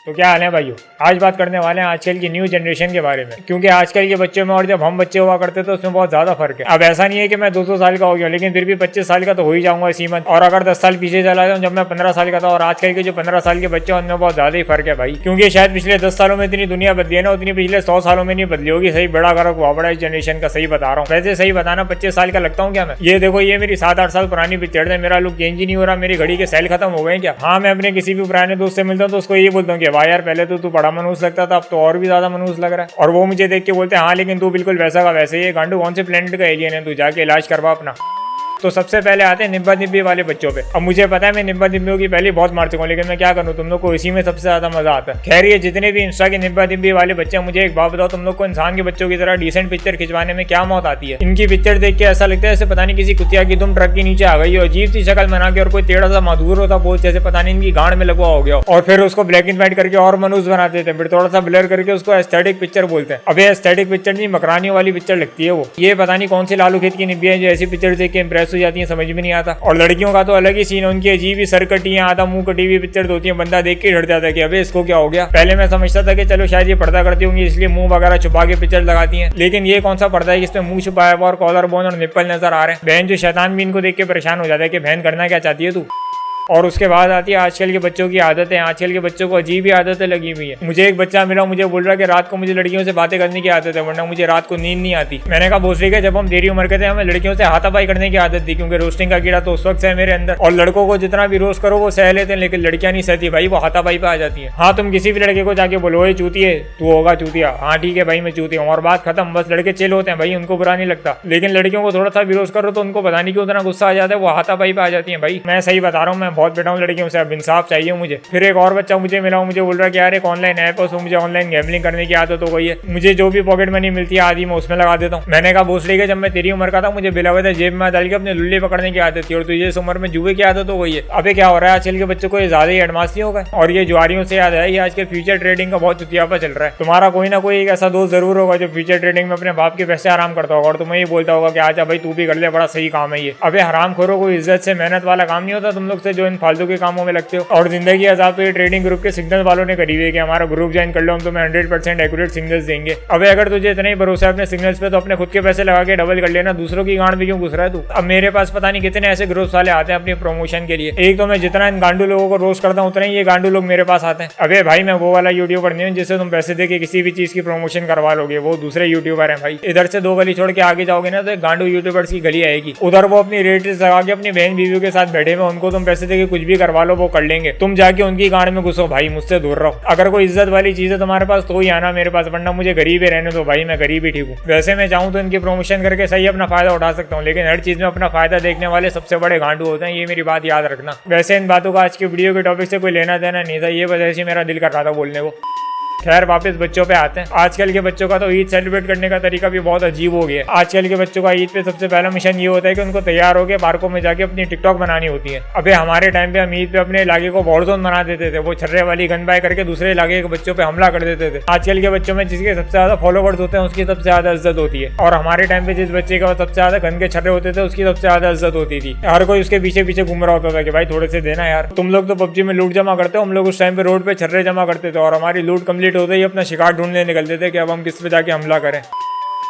तो क्या हाल है भाइयों, आज बात करने वाले हैं आजकल की न्यू जनरेशन के बारे में। क्योंकि आजकल के बच्चों में और जब हम बच्चे हुआ करते थे उसमें बहुत ज्यादा फर्क है। अब ऐसा नहीं है कि मैं 200 साल का हो गया, लेकिन फिर भी 25 साल का तो हो ही जाऊंगा इसी मंथ। और अगर 10 साल पीछे चला जाऊं जब मैं 15 साल का था, और आजकल के जो 15 साल के बच्चे हैं उनमें बहुत ज्यादा ही फर्क है भाई। क्योंकि शायद पिछले 10 सालों में इतनी दुनिया बदली है ना, उतनी पिछले 100 सालों में नहीं बदली होगी। सही बड़ा फर्क हुआ बड़ा इस जनरेशन का, सही बता रहा हूँ। वैसे सही बताना 25 साल का लगता हूँ क्या मैं? ये देखो, ये मेरी 7-8 साल पुरानी पिक्चर है। मेरा लुक चेंज ही नहीं हो रहा, मेरी घड़ी के सेल खत्म हो गए क्या? हाँ, मैं अपने किसी भी पुराने दोस्त से मिलता हूँ तो उसको ये बोलता हूँ कि भाई यार पहले तो तू बड़ा मनहूस लगता था, अब तो और भी ज्यादा मनहूस लग रहा है। और वो मुझे देख के बोलते हैं हाँ लेकिन तू बिल्कुल वैसा का वैसे ही। गांडू कौन से प्लेनेट का एलियन है, तू जाके इलाज करवा अपना। तो सबसे पहले आते हैं निब्बा निब्बी वाले बच्चों पे। अब मुझे पता है मैं निब्बा निब्बियों की पहले बहुत मार चुका हूँ, लेकिन मैं क्या करूँ, तुम लोग को इसी में सबसे ज्यादा मजा आता है। खैर ये जितने भी इंस्टा के निब्बा निब्बी वाले बच्चे हैं, मुझे एक बात बताओ, तुम लोग को इंसान के बच्चों की तरह डिसेंट पिक्चर खिंचवाने में क्या मौत आती है? इनकी पिक्चर देख के ऐसा लगता है जैसे पता नहीं किसी कुतिया की तुम ट्रक के नीचे आ गई हो, अजीब सी शक्ल बना के, और कोई टेढ़ा सा मधुर होता बोल जैसे पता नहीं इनकी गांड में लगवा हो गया। और फिर उसको ब्लैक एंड व्हाइट करके और मनूस बना देते हैं, फिर थोड़ा सा ब्लर करके उसको एस्थेटिक पिक्चर बोलते हैं। अबे एस्थेटिक पिक्चर नहीं, मकरानियों वाली पिक्चर लगती है वो। ये पता नहीं कौन सी लालू खेत की निब्बियां जो ऐसी पिक्चर देख के इंप्रेस हो जाती है, समझ में नहीं आता। और लड़कियों का तो अलग ही सीन है, उनकी अजीब ही सर कटियां, आधा मुंह कटी हुई पिक्चर होती है। बंदा देख के डर जाता है कि अबे इसको क्या हो गया। पहले मैं समझता था कि चलो शायद ये पर्दा करती होंगी इसलिए मुंह वगैरह छुपा के पिक्चर लगाती हैं, लेकिन ये कौन सा पर्दा है जिसमें मुंह छुपाया हुआ और कॉलर बोन और निप्पल नजर आ रहे हैं। बहन जो शैतान भी इनको देख के परेशान हो जाता है कि बहन करना क्या चाहती है तू। और उसके बाद आती है आजकल के बच्चों की आदतें। आजकल के बच्चों को अजीब ही आदतें लगी हुई है। मुझे एक बच्चा मिला, मुझे बोल रहा है कि रात को मुझे लड़कियों से बातें करने की आदत है, वरना मुझे रात को नींद नहीं आती। मैंने कहा भोसड़ी का, जब हम देरी उम्र के थे हमें लड़कियों से हाथापाई करने की आदत थी, क्योंकि रोस्टिंग का कीड़ा तो उस वक्त है मेरे अंदर। और लड़कों को जितना भी रोस्ट करो वो सह लेते हैं, लेकिन लड़कियां नहीं सहती भाई, वो हाथापाई पे आ जाती है। हाँ, तुम किसी भी लड़के को जाके बोलो ये चूती है, तू होगा चूतिया, हाँ ठीक है भाई मैं चूती हूँ, और बात खत्म। बस लड़के चिल होते हैं भाई, उनको बुरा नहीं लगता। लेकिन लड़कियों को थोड़ा सा विरोध करो तो उनको पता नहीं क्यों उतना गुस्सा आ जाता है, वो हाथापाई पे आ जाती है भाई। मैं सही बता रहा हूँ, मैं बहुत बेटा हूँ लड़कियों से, अब इंसाफ चाहिए मुझे। फिर एक और बच्चा मुझे मिला, मुझे बोल रहा है कि यार एक ऑनलाइन ऐप है, उसमें मुझे ऑनलाइन गैम्बलिंग करने की आदत हो गई है। मुझे जो भी पॉकेट मनी मिलती है आधी मैं उसमें लगा देता हूँ। मैंने कहा भोसड़ी के, जब मैं तेरी उम्र का था मुझे बिला हुआ था जेब में डाल के अपने लुल्ले पकड़ने की आदत थी, और तुझे इस उम्र में जुए की आदत हो गई है। अबे क्या हो रहा है, आजकल के बच्चों को ये ज्यादा ही एडवांस नहीं होगा। और ये जुआरियों से याद है, ये आजकल फ्यूचर ट्रेडिंग का बहुत चुतियापा चल रहा है। तुम्हारा कोई ना कोई एक ऐसा दोस्त जरूर होगा जो फ्यूचर ट्रेडिंग में अपने बाप के पैसे आराम करता होगा, और तुम्हें ये बोलता होगा कि आजा भाई तू भी कर ले, बड़ा सही काम है ये। अबे हराम खोरो, कोई इज्जत से मेहनत वाला काम नहीं होता तुम लोग से जो इन फालतू के कामों में लगते हो। और जिंदगी आजाद तो ये ट्रेडिंग ग्रुप के सिग्नल वालों ने करी हुई है कि हमारा ग्रुप ज्वाइन कर लो, हम तुम्हें 100% एक्यूरेट सिग्नल्स देंगे। अबे अगर तुझे इतना ही भरोसा है अपने सिग्नल्स पे तो अपने खुद के पैसे लगा के डबल कर लेना, दूसरों की गांड भी क्यों घुस रहा है तू। अब मेरे पास पता नहीं कितने ऐसे ग्रुप्स वाले आते हैं अपनी प्रमोशन के लिए। एक तो मैं जितना इन गांडू लोगों को रोस्ट करता हूँ उतना ही ये गांडू लोग मेरे पास आते हैं। अबे भाई मैं वो वाला यूट्यूबर नहीं हूँ जिससे तुम पैसे दे के किसी भी चीज की प्रमोशन करवा लोगे, वो दूसरे यूट्यूबर है भाई। इधर से 2 गली छोड़ के आगे जाओगे ना तो गांडू यूट्यूबर्स की गली आएगी, उधर वो अपनी रेट्स लगा के अपनी बहन बीवियों के साथ बैठे हुए, उनको तुम पैसे दे के कुछ भी करवा लो वो कर लेंगे। तुम जाके उनकी गांड में घुसो भाई, मुझसे दूर रहो। अगर कोई इज्जत वाली चीज है तुम्हारे पास तो ही आना मेरे पास, वरना मुझे गरीब ही रहने दो भाई, मैं गरीब ही ठीक हूँ। वैसे मैं चाहूँ तो इनकी प्रमोशन करके सही अपना फायदा उठा सकता हूँ, लेकिन हर चीज में अपना फायदा देखने वाले सबसे बड़े गांडू होते हैं, ये मेरी बात याद रखना। वैसे इन बातों का आज की वीडियो के टॉपिक से कोई लेना देना नहीं था, ये वजह से मेरा दिल कर रहा था बोलने को। खैर वापस बच्चों पे आते हैं। आजकल के बच्चों का तो ईद सेलिब्रेट करने का तरीका भी बहुत अजीब हो गया है। आजकल के बच्चों का ईद पे सबसे पहला मिशन ये होता है कि उनको तैयार होकर पार्कों में जाके अपनी टिकटॉक बनानी होती है। अबे हमारे टाइम पे हम ईद पे अपने इलाके को वॉरजोन बना देते थे, वो छर्रे वाली गन बाय करके दूसरे इलाके के बच्चों पे हमला कर देते थे। आजकल के बच्चों में जिसके सबसे ज्यादा फॉलोवर्स होते हैं उसकी सबसे ज्यादा इज्जत होती है, और हमारे टाइम पे जिस बच्चे का सबसे ज्यादा गन के छर्रे होते थे उसकी सबसे ज्यादा इज्जत होती थी। हर कोई उसके पीछे पीछे घूम रहा होता था कि भाई थोड़े से देना यार। तुम लोग तो पबजी में लूट जमा करते हो, हम लोग उस टाइम पे रोड पे छर्रे जमा करते थे, और हमारी लूट कंप्लीट होते ही अपना शिकार ढूंढने निकलते थे कि अब हम किस पे जाके हमला करें।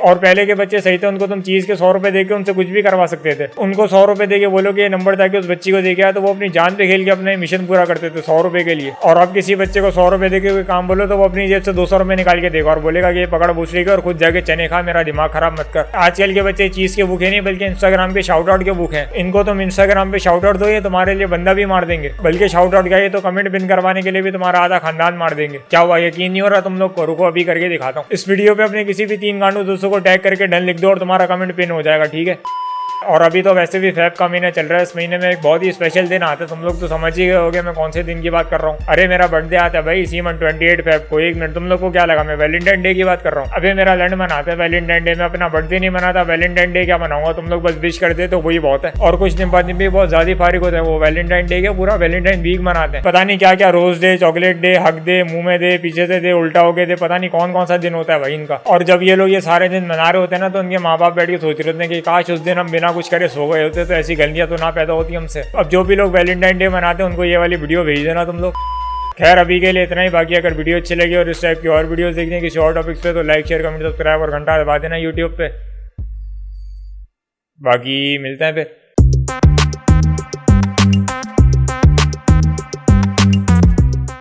और पहले के बच्चे सही थे, उनको तुम चीज के 100 रुपए देके उनसे कुछ भी करवा सकते थे। उनको 100 रुपए देके बोलो कि ये नंबर ताकि उस बच्ची को देके आया, तो वो अपनी जान पे खेल के अपने मिशन पूरा करते थे 100 रुपए के लिए। और अब किसी बच्चे को 100 रुपए देके कोई काम बोलो तो वो अपनी जेब से 200 रुपए निकाल के देगा और बोलेगा कि ये पकड़ भूसड़ी के और खुद जाके चने खा, मेरा दिमाग खराब मत कर। आजकल के बच्चे चीज के भूखे नहीं बल्कि इंस्टाग्राम के शाउट आउट के भूखे हैं। इनको तुम इंस्टाग्राम पे शाउट आउट दो, ये तुम्हारे लिए बंदा भी मार देंगे, बल्कि शाउट आउट गए तो कमेंट पिन करवाने के लिए भी तुम्हारा आधा खानदान मार देंगे। क्या हुआ, यकीन नहीं हो रहा तुम लोग को? रुको अभी करके दिखाता हूँ। इस वीडियो पे अपने किसी भी 3 गांडू दोस्तों को टैग करके डन लिख दो और तुम्हारा कमेंट पिन हो जाएगा, ठीक है। और अभी तो वैसे भी फेब का महीना चल रहा है, इस महीने में एक बहुत ही स्पेशल दिन आता है, तुम लोग तो समझ ही गए होगे मैं कौन से दिन की बात कर रहा हूँ। अरे मेरा बर्थडे आता है भाई इसी मंथ 28 फेब को। 1 मिनट, तुम लोग को क्या लगा मैं वैलेंटाइन डे की बात कर रहा हूँ? अभी मेरा लंड मनाता है वैलेंटाइन डे में, अपना बर्थडे नहीं मनाता, वैलेंटाइन डे क्या मनाऊंगा? तुम लोग बस विश कर दे तो वही बहुत है। और कुछ दिन बाद भी बहुत ज्यादा फारिग होता है, वो वैलेंटाइन डे के पूरा वैलेंटाइन वीक मनाते हैं। पता नहीं क्या क्या, रोज डे, चॉकलेट डे, हक दे, मुंह में दे, पीछे से दे, उल्टा होके दे, पता नहीं कौन कौन सा दिन होता है भाई इनका। और जब ये लोग ये सारे दिन मना रहे होते हैं ना तो उनके माँ बाप बैठ के सोच रहे होते हैं कि काश उस दिन हम बिना कुछ करे सो गए होते तो ऐसी गलतियां तो ना पैदा होती हमसे। अब जो भी लोग वैलेंटाइन डे मनाते हैं उनको ये वाली वीडियो भेज देना तुम लोग। खैर अभी के लिए इतना ही। बाकी अगर वीडियो अच्छी लगी और इस टाइप की और वीडियोस देखने किसी और टॉपिक्स पे तो लाइक शेयर कमेंट सब्सक्राइब और घंटा दबा देना यूट्यूब पे। बाकी मिलते हैं फिर।